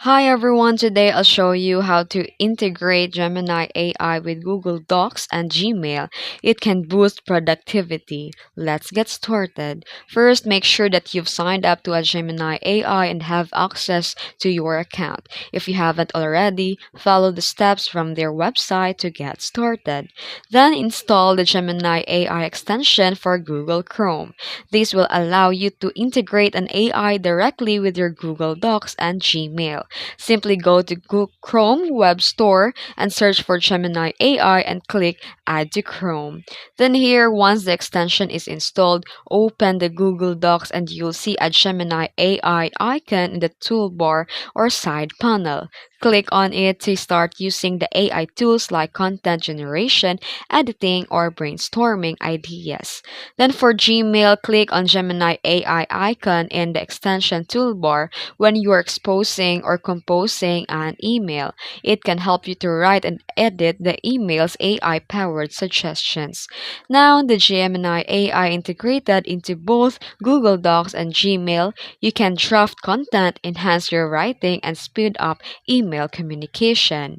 Hi everyone, today I'll show you how to integrate Gemini AI with Google Docs and Gmail. It can boost productivity. Let's get started. First, make sure that you've signed up to a Gemini AI and have access to your account. If you haven't already, follow the steps from their website to get started. Then install the Gemini AI extension for Google Chrome. This will allow you to integrate an AI directly with your Google Docs and Gmail. Simply go to Chrome Web Store and search for Gemini AI and click Add to Chrome. Then here, once the extension is installed, open the Google Docs and you'll see a Gemini AI icon in the toolbar or side panel. Click on it to start using the AI tools like content generation, editing, or brainstorming ideas. Then for Gmail, click on Gemini AI icon in the extension toolbar when you are exposing or composing an email. It can help you to write and edit the email's AI powered suggestions. Now, the Gemini AI integrated into both Google Docs and Gmail, you can draft content, enhance your writing, and speed up email communication.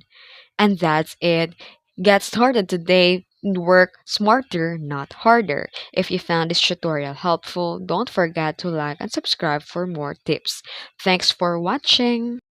And that's it. Get started today and work smarter, not harder. If you found this tutorial helpful, don't forget to like and subscribe for more tips. Thanks for watching.